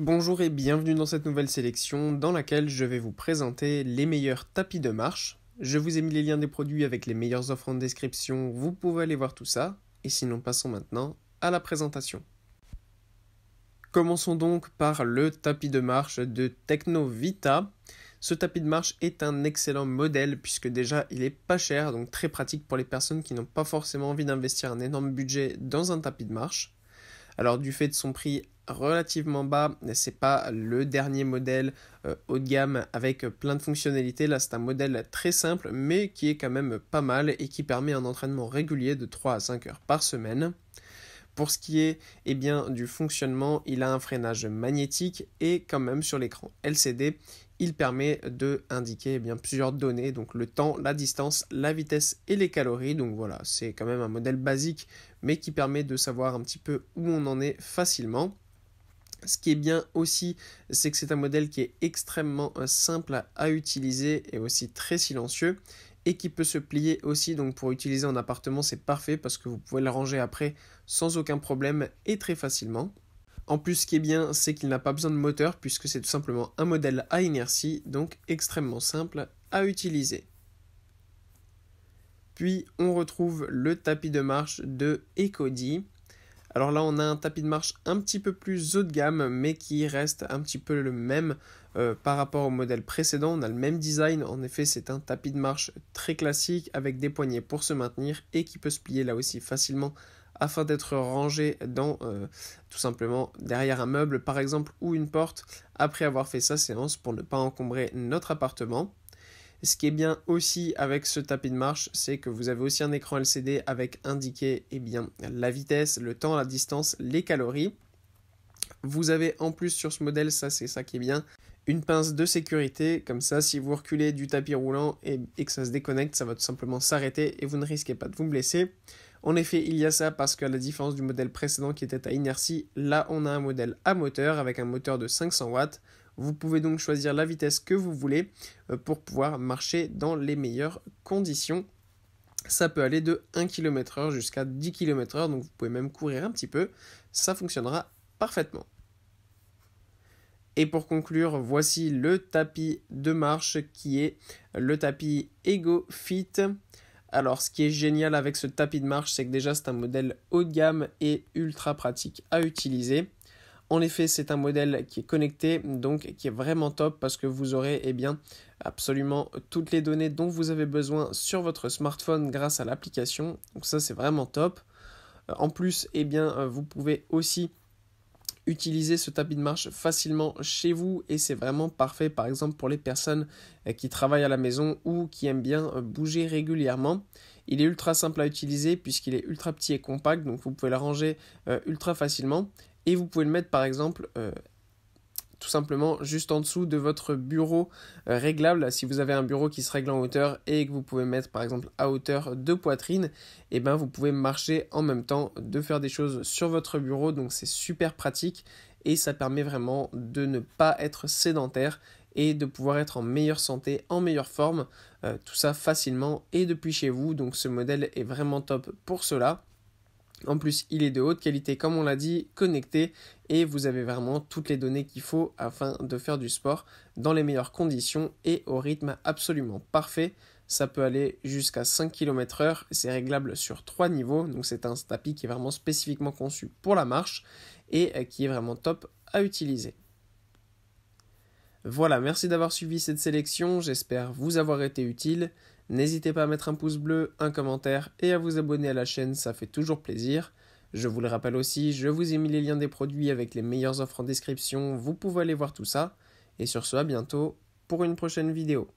Bonjour et bienvenue dans cette nouvelle sélection dans laquelle je vais vous présenter les meilleurs tapis de marche. Je vous ai mis les liens des produits avec les meilleures offres en description, vous pouvez aller voir tout ça. Et sinon passons maintenant à la présentation. Commençons donc par le tapis de marche de Technovita. Ce tapis de marche est un excellent modèle puisque déjà il est pas cher, donc très pratique pour les personnes qui n'ont pas forcément envie d'investir un énorme budget dans un tapis de marche. Alors du fait de son prix relativement bas, c'est pas le dernier modèle haut de gamme avec plein de fonctionnalités. Là c'est un modèle très simple mais qui est quand même pas mal et qui permet un entraînement régulier de 3 à 5 heures par semaine. Pour ce qui est du fonctionnement, il a un freinage magnétique et quand même sur l'écran LCD, il permet de indiquer plusieurs données, donc le temps, la distance, la vitesse et les calories. Donc voilà, c'est quand même un modèle basique mais qui permet de savoir un petit peu où on en est facilement. Ce qui est bien aussi, c'est que c'est un modèle qui est extrêmement simple à utiliser et aussi très silencieux et qui peut se plier aussi. Donc pour utiliser en appartement, c'est parfait parce que vous pouvez le ranger après sans aucun problème et très facilement. En plus, ce qui est bien, c'est qu'il n'a pas besoin de moteur puisque c'est tout simplement un modèle à inertie, donc extrêmement simple à utiliser. Puis on retrouve le tapis de marche de Ecody. Alors là, on a un tapis de marche un petit peu plus haut de gamme, mais qui reste un petit peu le même par rapport au modèle précédent. On a le même design. En effet, c'est un tapis de marche très classique avec des poignées pour se maintenir et qui peut se plier là aussi facilement afin d'être rangé dans tout simplement derrière un meuble par exemple ou une porte après avoir fait sa séance pour ne pas encombrer notre appartement. Ce qui est bien aussi avec ce tapis de marche, c'est que vous avez aussi un écran LCD avec indiqué la vitesse, le temps, la distance, les calories. Vous avez en plus sur ce modèle, ça c'est ça qui est bien, une pince de sécurité. Comme ça, si vous reculez du tapis roulant et que ça se déconnecte, ça va tout simplement s'arrêter et vous ne risquez pas de vous blesser. En effet, il y a ça parce qu'à la différence du modèle précédent qui était à inertie, là on a un modèle à moteur avec un moteur de 500 watts. Vous pouvez donc choisir la vitesse que vous voulez pour pouvoir marcher dans les meilleures conditions. Ça peut aller de 1 km/h jusqu'à 10 km/h, donc vous pouvez même courir un petit peu. Ça fonctionnera parfaitement. Et pour conclure, voici le tapis de marche qui est le tapis EgoFit. Alors ce qui est génial avec ce tapis de marche, c'est que déjà c'est un modèle haut de gamme et ultra pratique à utiliser. En effet, c'est un modèle qui est connecté, donc qui est vraiment top parce que vous aurez absolument toutes les données dont vous avez besoin sur votre smartphone grâce à l'application. Donc ça, c'est vraiment top. En plus, vous pouvez aussi utiliser ce tapis de marche facilement chez vous et c'est vraiment parfait par exemple pour les personnes qui travaillent à la maison ou qui aiment bien bouger régulièrement. Il est ultra simple à utiliser puisqu'il est ultra petit et compact, donc vous pouvez le ranger ultra facilement. Et vous pouvez le mettre par exemple tout simplement juste en dessous de votre bureau réglable. Si vous avez un bureau qui se règle en hauteur et que vous pouvez mettre par exemple à hauteur de poitrine, vous pouvez marcher en même temps, de faire des choses sur votre bureau. Donc c'est super pratique et ça permet vraiment de ne pas être sédentaire et de pouvoir être en meilleure santé, en meilleure forme, tout ça facilement et depuis chez vous. Donc ce modèle est vraiment top pour cela. En plus, il est de haute qualité, comme on l'a dit, connecté, et vous avez vraiment toutes les données qu'il faut afin de faire du sport dans les meilleures conditions et au rythme absolument parfait. Ça peut aller jusqu'à 5 km/h, c'est réglable sur 3 niveaux, donc c'est un tapis qui est vraiment spécifiquement conçu pour la marche et qui est vraiment top à utiliser. Voilà, merci d'avoir suivi cette sélection, j'espère vous avoir été utile. N'hésitez pas à mettre un pouce bleu, un commentaire et à vous abonner à la chaîne, ça fait toujours plaisir. Je vous le rappelle aussi, je vous ai mis les liens des produits avec les meilleures offres en description, vous pouvez aller voir tout ça. Et sur ce, à bientôt pour une prochaine vidéo.